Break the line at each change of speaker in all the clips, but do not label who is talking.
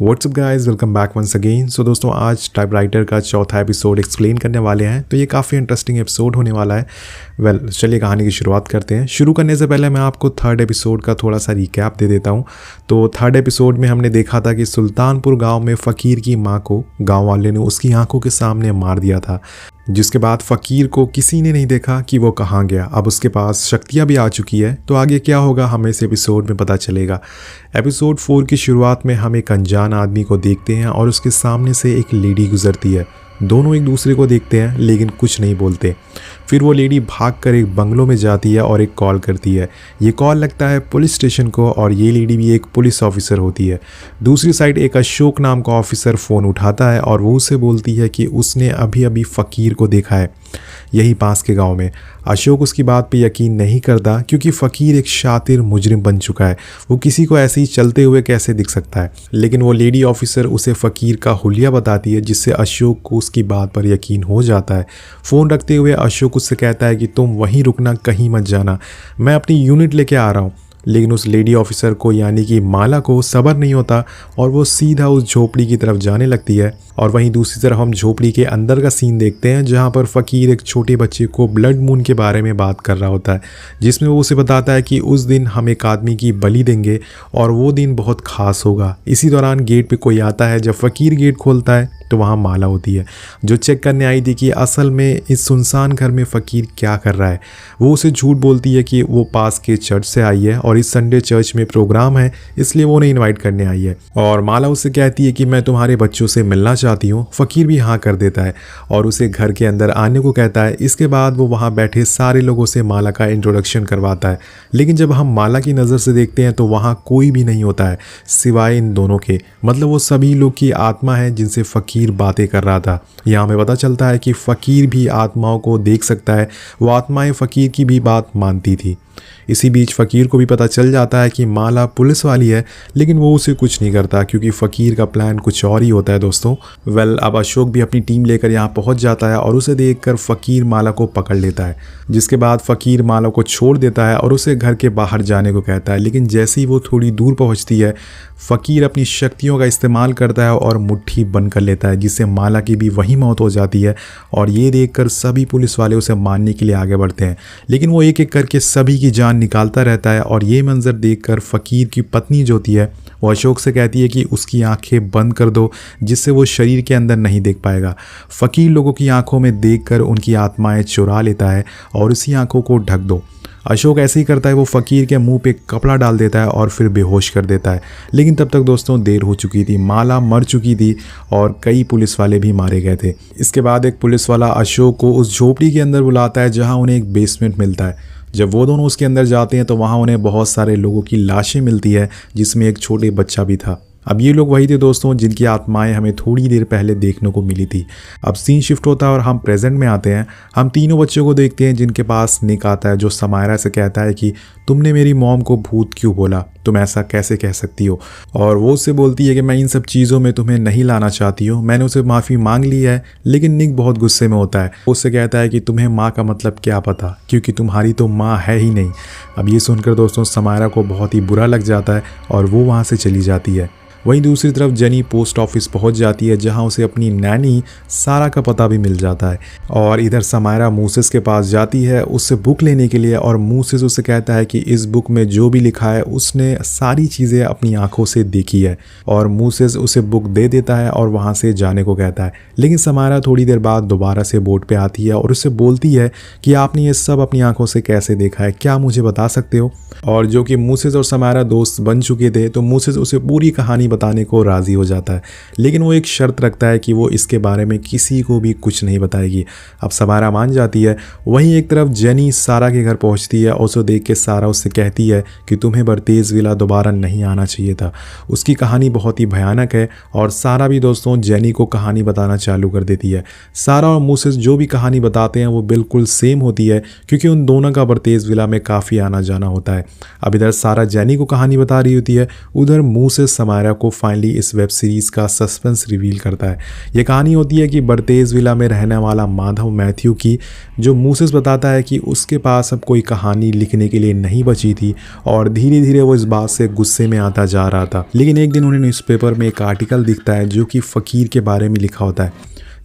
WhatsApp guys, welcome back once again. So दोस्तों, आज typewriter का चौथा एपिसोड एक्सप्लेन करने वाले हैं। तो ये काफ़ी इंटरेस्टिंग एपिसोड होने वाला है। चलिए कहानी की शुरुआत करते हैं। शुरू करने से पहले मैं आपको थर्ड एपिसोड का थोड़ा सा रिकैप दे देता हूँ। तो थर्ड एपिसोड में हमने देखा था कि सुल्तानपुर गाँव में फ़कीर की माँ को गाँव वाले ने उसकी आंखों के सामने मार दिया था, जिसके बाद फ़कीर को किसी ने नहीं देखा कि वो कहाँ गया। अब उसके पास शक्तियाँ भी आ चुकी है। तो आगे क्या होगा हमें इस एपिसोड में पता चलेगा। एपिसोड 4 की शुरुआत में हम एक अनजान आदमी को देखते हैं और उसके सामने से एक लेडी गुजरती है। दोनों एक दूसरे को देखते हैं लेकिन कुछ नहीं बोलते। फिर वो लेडी भागकर एक बंगलों में जाती है और एक कॉल करती है। ये कॉल लगता है पुलिस स्टेशन को और ये लेडी भी एक पुलिस ऑफिसर होती है। दूसरी साइड एक अशोक नाम का ऑफिसर फ़ोन उठाता है और वो उसे बोलती है कि उसने अभी अभी फ़कीर को देखा है यही पास के गांव में। अशोक उसकी बात पे यकीन नहीं करता क्योंकि फ़कीर एक शातिर मुजरिम बन चुका है। वो किसी को ऐसे ही चलते हुए कैसे दिख सकता है। लेकिन वो लेडी ऑफिसर उसे फ़कीर का हुलिया बताती है, जिससे अशोक को उसकी बात पर यकीन हो जाता है। फ़ोन रखते हुए अशोक उससे कहता है कि तुम वहीं रुकना, कहीं मत जाना, मैं अपनी यूनिट लेके आ रहा हूँ। लेकिन उस लेडी ऑफिसर को यानी कि माला को सब्र नहीं होता और वो सीधा उस झोपड़ी की तरफ जाने लगती है। और वहीं दूसरी तरफ हम झोपड़ी के अंदर का सीन देखते हैं, जहां पर फ़कीर एक छोटे बच्चे को ब्लड मून के बारे में बात कर रहा होता है, जिसमें वो उसे बताता है कि उस दिन हम एक आदमी की बलि देंगे और वो दिन बहुत ख़ास होगा। इसी दौरान गेट पे कोई आता है। जब फ़कीर गेट खोलता है तो वहाँ माला होती है, जो चेक करने आई थी कि असल में इस सुनसान घर में फ़कीर क्या कर रहा है। वो उसे झूठ बोलती है कि वो पास के चर्च से आई है और इस संडे चर्च में प्रोग्राम है, इसलिए वो उन्हें इनवाइट करने आई है। और माला उससे कहती है कि मैं तुम्हारे बच्चों से मिलना चाहती हूँ। फ़कीर भी हाँ कर देता है और उसे घर के अंदर आने को कहता है। इसके बाद वो वहाँ बैठे सारे लोगों से माला का इंट्रोडक्शन करवाता है। लेकिन जब हम माला की नज़र से देखते हैं तो वहाँ कोई भी नहीं होता है सिवाय इन दोनों के। मतलब वो सभी लोग की आत्मा है जिनसे फ़कीर बातें कर रहा था। यहाँ हमें पता चलता है कि फ़कीर भी आत्माओं को देख सकता है। वो आत्माएं फ़कीर की भी बात मानती थी। इसी बीच फ़कीर को भी पता चल जाता है कि माला पुलिस वाली है, लेकिन वो उसे कुछ नहीं करता क्योंकि फ़कीर का प्लान कुछ और ही होता है दोस्तों। अब अशोक भी अपनी टीम लेकर यहाँ पहुँच जाता है और उसे देखकर फ़कीर माला को पकड़ लेता है, जिसके बाद फ़कीर माला को छोड़ देता है और उसे घर के बाहर जाने को कहता है। लेकिन जैसे ही वो थोड़ी दूर पहुँचती है, फ़कीर अपनी शक्तियों का इस्तेमाल करता है और मुट्ठी बंद कर लेता है, जिससे माला की भी वही मौत हो जाती है। और ये देखकर सभी पुलिस वाले उसे मारने के लिए आगे बढ़ते हैं, लेकिन वो एक एक करके सभी की जान निकालता रहता है। और ये मंजर देखकर फ़कीर की पत्नी जो होती है वो अशोक से कहती है कि उसकी आंखें बंद कर दो, जिससे वो शरीर के अंदर नहीं देख पाएगा। फ़कीर लोगों की आंखों में देखकर उनकी आत्माएं चुरा लेता है और उसी आंखों को ढक दो। अशोक ऐसे ही करता है। वो फ़कीर के मुंह पे कपड़ा डाल देता है और फिर बेहोश कर देता है। लेकिन तब तक दोस्तों देर हो चुकी थी। माला मर चुकी थी और कई पुलिस वाले भी मारे गए थे। इसके बाद एक पुलिस वाला अशोक को उस झोपड़ी के अंदर बुलाता है, जहां उन्हें एक बेसमेंट मिलता है। जब वो दोनों उसके अंदर जाते हैं तो वहाँ उन्हें बहुत सारे लोगों की लाशें मिलती है, जिसमें एक छोटे बच्चा भी था। अब ये लोग वही थे दोस्तों जिनकी आत्माएं हमें थोड़ी देर पहले देखने को मिली थी। अब सीन शिफ्ट होता है और हम प्रेजेंट में आते हैं। हम तीनों बच्चों को देखते हैं, जिनके पास निक आता है, जो समायरा से कहता है कि तुमने मेरी मॉम को भूत क्यों बोला, तुम ऐसा कैसे कह सकती हो। और वो उससे बोलती है कि मैं इन सब चीज़ों में तुम्हें नहीं लाना चाहती हूँ, मैंने उसे माफ़ी मांग ली है। लेकिन निक बहुत गुस्से में होता है। वो उससे कहता है कि तुम्हें माँ का मतलब क्या पता, क्योंकि तुम्हारी तो माँ है ही नहीं। अब ये सुनकर दोस्तों समायरा को बहुत ही बुरा लग जाता है और वो वहाँ से चली जाती है। वहीं दूसरी तरफ जेनी पोस्ट ऑफिस पहुंच जाती है, जहां उसे अपनी नैनी सारा का पता भी मिल जाता है। और इधर समायरा मूसेस के पास जाती है उससे बुक लेने के लिए, और मूसेस उसे कहता है कि इस बुक में जो भी लिखा है उसने सारी चीज़ें अपनी आंखों से देखी है। और मूसेस उसे बुक दे देता है और वहां से जाने को कहता है। लेकिन समायरा थोड़ी देर बाद दोबारा से बोर्ड पे आती है और उससे बोलती है कि आपने ये सब अपनी आंखों से कैसे देखा है, क्या मुझे बता सकते हो। और जो कि मूसेस और समायरा दोस्त बन चुके थे, तो मूसेस उसे पूरी कहानी बताने को राज़ी हो जाता है। लेकिन वो एक शर्त रखता है कि वो इसके बारे में किसी को भी कुछ नहीं बताएगी। अब समायरा मान जाती है। वहीं एक तरफ जेनी सारा के घर पहुंचती है और उसे देख के सारा उससे कहती है कि तुम्हें बर्तेज विला दोबारा नहीं आना चाहिए था। उसकी कहानी बहुत ही भयानक है और सारा भी दोस्तों जेनी को कहानी बताना चालू कर देती है। सारा और मूसेस जो भी कहानी बताते हैं वो बिल्कुल सेम होती है, क्योंकि उन दोनों का बर्तेज विला में काफ़ी आना जाना होता है। अब इधर सारा जेनी को कहानी बता रही होती है, उधर मूसेस समायरा को फाइनली इस वेब सीरीज़ का सस्पेंस रिवील करता है। ये कहानी होती है कि बर्तेज विला में रहने वाला माधव मैथ्यू की, जो मूसेस बताता है कि उसके पास अब कोई कहानी लिखने के लिए नहीं बची थी और धीरे धीरे वो इस बात से गुस्से में आता जा रहा था। लेकिन एक दिन उन्हें न्यूज़पेपर में एक आर्टिकल दिखता है जो कि फ़कीर के बारे में लिखा होता है,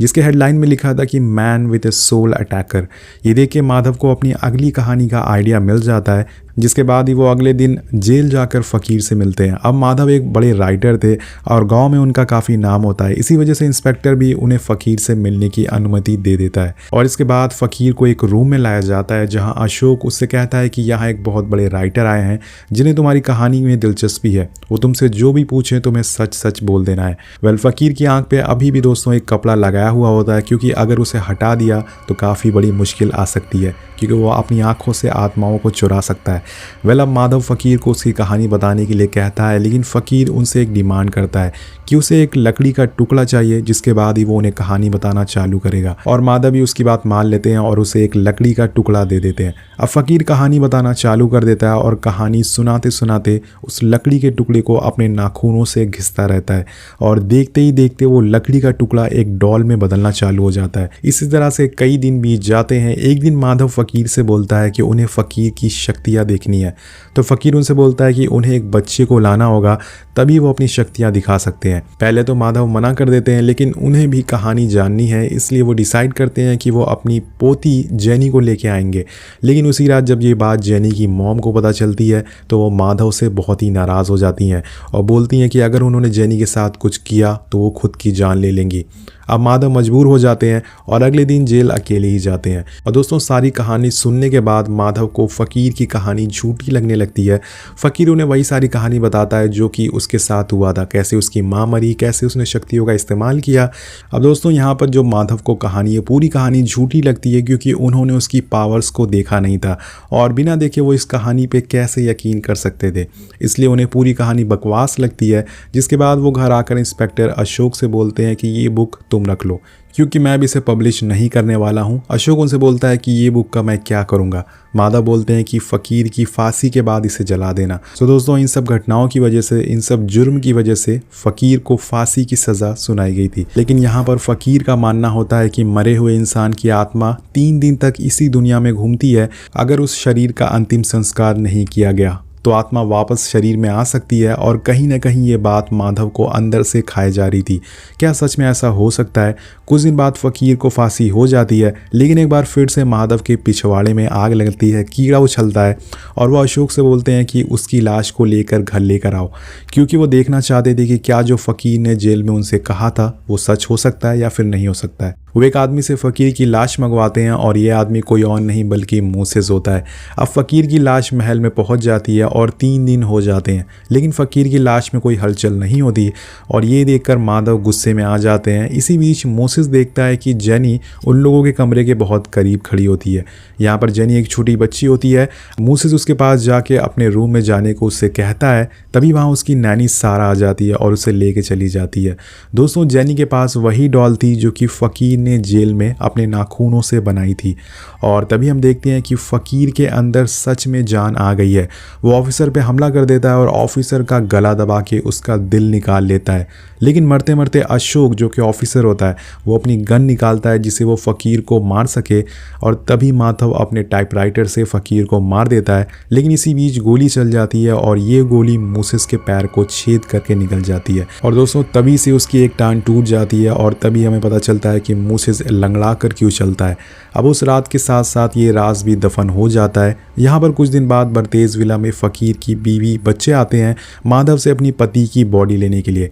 जिसके हेडलाइन में लिखा था कि man with a soul attacker. ये देख के माधव को अपनी अगली कहानी का आइडिया मिल जाता है, जिसके बाद ही वो अगले दिन जेल जाकर फ़कीर से मिलते हैं। अब माधव एक बड़े राइटर थे और गांव में उनका काफ़ी नाम होता है, इसी वजह से इंस्पेक्टर भी उन्हें फ़कीर से मिलने की अनुमति दे देता है। और इसके बाद फ़कीर को एक रूम में लाया जाता है जहां अशोक उससे कहता है कि यहाँ एक बहुत बड़े राइटर आए हैं जिन्हें तुम्हारी कहानी में दिलचस्पी है, वो तुमसे जो भी पूछें तुम्हें सच सच बोल देना है। वेल, फ़कीर की आंख पे अभी भी दोस्तों एक कपड़ा लगाया हुआ होता है, क्योंकि अगर उसे हटा दिया तो काफ़ी बड़ी मुश्किल आ सकती है, क्योंकि वो अपनी आंखों से आत्माओं को चुरा सकता है। वेल, अब माधव फ़कीर को उसकी कहानी बताने के लिए कहता है, लेकिन फ़कीर उनसे एक डिमांड करता है कि उसे एक लकड़ी का टुकड़ा चाहिए, जिसके बाद ही वो उन्हें कहानी बताना चालू करेगा। और माधव भी उसकी बात मान लेते हैं और उसे एक लकड़ी का टुकड़ा दे देते हैं। अब फ़कीर कहानी बताना चालू कर देता है और कहानी सुनाते सुनाते उस लकड़ी के टुकड़े को अपने नाखूनों से घिसता रहता है और देखते ही देखते वो लकड़ी का टुकड़ा एक डॉल में बदलना चालू हो जाता है। इसी तरह से कई दिन बीत जाते हैं। एक दिन माधव फ़कीर से बोलता है कि उन्हें फ़कीर की शक्तियाँ देखनी है, तो फ़कीर उनसे बोलता है कि उन्हें एक बच्चे को लाना होगा, तभी वो अपनी शक्तियाँ दिखा सकते हैं। पहले तो माधव मना कर देते हैं, लेकिन उन्हें भी कहानी जाननी है, इसलिए वो डिसाइड करते हैं कि वो अपनी पोती जेनी को लेके आएंगे। लेकिन उसी रात जब ये बात जेनी की मॉम को पता चलती है तो वो माधव से बहुत ही नाराज़ हो जाती हैं और बोलती हैं कि अगर उन्होंने जेनी के साथ कुछ किया तो वो खुद की जान ले लेंगी। अब माधव मजबूर हो जाते हैं और अगले दिन जेल अकेले ही जाते हैं। और दोस्तों, सारी कहानी सुनने के बाद माधव को फ़कीर की कहानी झूठी लगने लगती है। फ़कीर उन्हें वही सारी कहानी बताता है जो कि उसके साथ हुआ था, कैसे उसकी माँ मरी, कैसे उसने शक्तियों का इस्तेमाल किया। अब दोस्तों, यहाँ पर जो माधव को कहानी है, पूरी कहानी झूठी लगती है, क्योंकि उन्होंने उसकी पावर्स को देखा नहीं था और बिना देखे वो इस कहानी पर कैसे यकीन कर सकते थे, इसलिए उन्हें पूरी कहानी बकवास लगती है। जिसके बाद वो घर आकर इंस्पेक्टर अशोक से बोलते हैं कि ये बुक तुम रख लो, क्योंकि मैं भी इसे पब्लिश नहीं करने वाला हूँ। अशोक उनसे बोलता है कि ये बुक का मैं क्या करूँगा। माधव बोलते हैं कि फ़कीर की फांसी के बाद इसे जला देना। तो दोस्तों, इन सब घटनाओं की वजह से, इन सब जुर्म की वजह से फ़कीर को फांसी की सज़ा सुनाई गई थी। लेकिन यहाँ पर फ़कीर का मानना होता है कि मरे हुए इंसान की आत्मा 3 दिन तक इसी दुनिया में घूमती है। अगर उस शरीर का अंतिम संस्कार नहीं किया गया तो आत्मा वापस शरीर में आ सकती है। और कहीं ना कहीं ये बात माधव को अंदर से खाए जा रही थी। क्या सच में ऐसा हो सकता है? कुछ दिन बाद फ़कीर को फांसी हो जाती है, लेकिन एक बार फिर से माधव के पिछवाड़े में आग लगती है, कीड़ा उछलता है और वो अशोक से बोलते हैं कि उसकी लाश को लेकर घर लेकर आओ, क्योंकि वो देखना चाहते थे कि क्या जो फ़कीर ने जेल में उनसे कहा था वो सच हो सकता है या फिर नहीं हो सकता है। वो एक आदमी से फ़कीर की लाश मंगवाते हैं और ये आदमी कोई और नहीं बल्कि मूसेस होता है। अब फ़कीर की लाश महल में पहुंच जाती है और 3 दिन हो जाते हैं, लेकिन फ़कीर की लाश में कोई हलचल नहीं होती और ये देखकर माधव गुस्से में आ जाते हैं। इसी बीच मूसेस देखता है कि जेनी उन लोगों के कमरे के बहुत करीब खड़ी होती है। यहाँ पर जेनी एक छोटी बच्ची होती है। मूसेस उसके पास जाके अपने रूम में जाने को उससे कहता है, तभी वहाँ उसकी नैनी सारा आ जाती है और उसे लेके चली जाती है। दोस्तों, जेनी के पास वही डॉल थी जो कि फ़कीर ने जेल में अपने नाखूनों से बनाई थी। और तभी हम देखते हैं कि फ़कीर के अंदर सच में जान आ गई है। वो ऑफिसर पे हमला कर देता है और ऑफिसर का गला दबा के उसका दिल निकाल लेता है। लेकिन मरते मरते अशोक, जो कि ऑफिसर होता है, वो अपनी गन निकालता है जिससे वो फ़कीर को मार सके और तभी माधव अपने टाइपराइटर से फ़कीर को मार देता है। लेकिन इसी बीच गोली चल जाती है और ये गोली मूसेस के पैर को छेद करके निकल जाती है। और दोस्तों, तभी से उसकी एक टांग टूट जाती है और तभी हमें पता चलता है कि मूसेस लंगड़ा कर क्यों चलता है। अब उस रात के साथ साथ ये राज भी दफन हो जाता है। यहाँ पर कुछ दिन बाद बर्तेज विला में फ़कीर की बीवी बच्चे आते हैं माधव से अपनी पति की बॉडी लेने के लिए,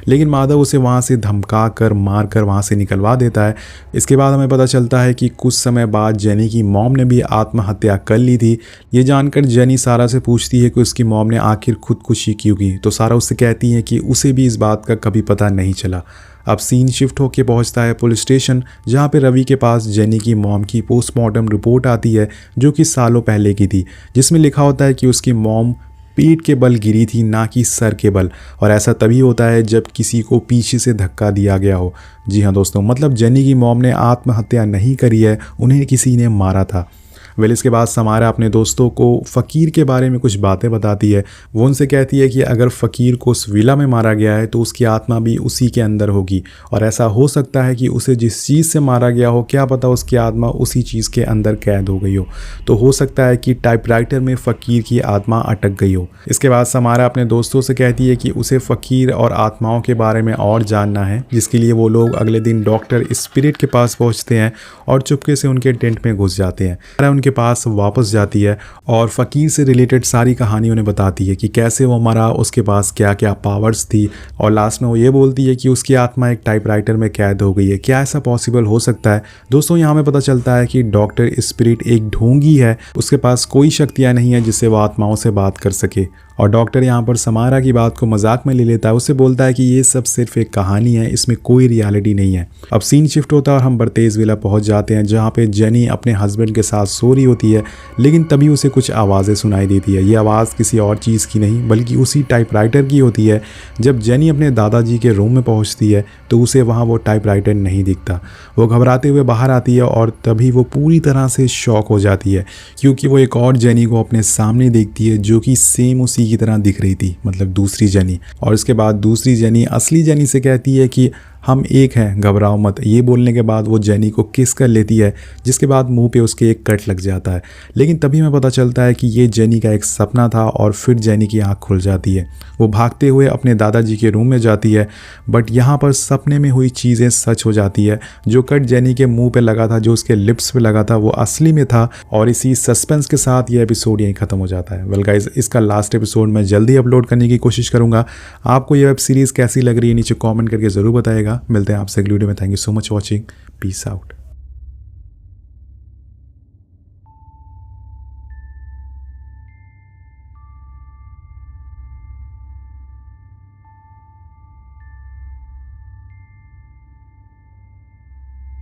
लेकिन माधव उसे वहाँ से धमका कर मार कर वहाँ से निकलवा देता है। इसके बाद हमें पता चलता है कि कुछ समय बाद जेनी की मॉम ने भी आत्महत्या कर ली थी। ये जानकर जेनी सारा से पूछती है कि उसकी मॉम ने आखिर खुदकुशी क्यों की, तो सारा उससे कहती है कि उसे भी इस बात का कभी पता नहीं चला। अब सीन शिफ्ट होकर पहुंचता है पुलिस स्टेशन, जहां पे रवि के पास जेनी की मॉम की पोस्टमार्टम रिपोर्ट आती है जो कि सालों पहले की थी, जिसमें लिखा होता है कि उसकी मॉम पीठ के बल गिरी थी, ना कि सर के बल। और ऐसा तभी होता है जब किसी को पीछे से धक्का दिया गया हो। जी हाँ दोस्तों, मतलब जेनी की मॉम ने आत्महत्या नहीं करी है, उन्हें किसी ने मारा था। वेल इसके बाद समारा अपने दोस्तों को फ़कीर के बारे में कुछ बातें बताती है। वो उनसे कहती है कि अगर फ़कीर को उस विला में मारा गया है तो उसकी आत्मा भी उसी के अंदर होगी, और ऐसा हो सकता है कि उसे जिस चीज़ से मारा गया हो, क्या पता उसकी आत्मा उसी चीज़ के अंदर कैद हो गई हो सकता है कि टाइपराइटर में फ़कीर की आत्मा अटक गई हो। इसके बाद समारा अपने दोस्तों से कहती है कि उसे फ़कीर और आत्माओं के बारे में और जानना है, जिसके लिए वो लोग अगले दिन डॉक्टर स्पिरिट के पास पहुंचते हैं और चुपके से उनके टेंट में घुस जाते हैं। उनके पास वापस जाती है और फ़कीर से रिलेटेड सारी कहानी उन्हें बताती है कि कैसे वो मरा, उसके पास क्या क्या पावर्स थी, और लास्ट में वो ये बोलती है कि उसकी आत्मा एक टाइपराइटर में कैद हो गई है। क्या ऐसा पॉसिबल हो सकता है? दोस्तों यहाँ हमें पता चलता है कि डॉक्टर स्पिरिट एक ढोंगी है, उसके पास कोई शक्तियाँ नहीं है जिससे वो आत्माओं से बात कर सके, और डॉक्टर यहाँ पर समारा की बात को मजाक में ले लेता है। उससे बोलता है कि ये सब सिर्फ एक कहानी है, इसमें कोई रियलिटी नहीं है। अब सीन शिफ्ट होता है और हम बर्तेज विला पहुंच जाते हैं, जहाँ पे जेनी अपने हस्बैंड के साथ सो रही होती है, लेकिन तभी उसे कुछ आवाज़ें सुनाई देती है। ये आवाज़ किसी और चीज़ की नहीं बल्कि उसी टाइपराइटर की होती है। जब जेनी अपने दादाजी के रूम में पहुँचती है तो उसे वहाँ वो टाइपराइटर नहीं दिखता। वो घबराते हुए बाहर आती है और तभी वो पूरी तरह से शॉक हो जाती है, क्योंकि वो एक और जेनी को अपने सामने देखती है जो कि सेम उसी की तरह दिख रही थी, मतलब दूसरी जेनी। और इसके बाद दूसरी जेनी असली जेनी से कहती है कि हम एक हैं, घबराओ मत। ये बोलने के बाद वो जेनी को किस कर लेती है, जिसके बाद मुंह पे उसके एक कट लग जाता है। लेकिन तभी हमें पता चलता है कि ये जेनी का एक सपना था, और फिर जेनी की आंख खुल जाती है। वो भागते हुए अपने दादाजी के रूम में जाती है, बट यहाँ पर सपने में हुई चीज़ें सच हो जाती है। जो कट जेनी के मुंह पे लगा था, जो उसके लिप्स पे लगा था, वो असली में था। और इसी सस्पेंस के साथ ये एपिसोड यहीं ख़त्म हो जाता है। वेल गाइस, इसका लास्ट एपिसोड मैं जल्दी अपलोड करने की कोशिश करूँगा। आपको ये वेब सीरीज़ कैसी लग रही है नीचे कॉमेंट करके ज़रूर बताइएगा। मिलते हैं आपसे अगली वीडियो में। Thank you so much watching. Peace out.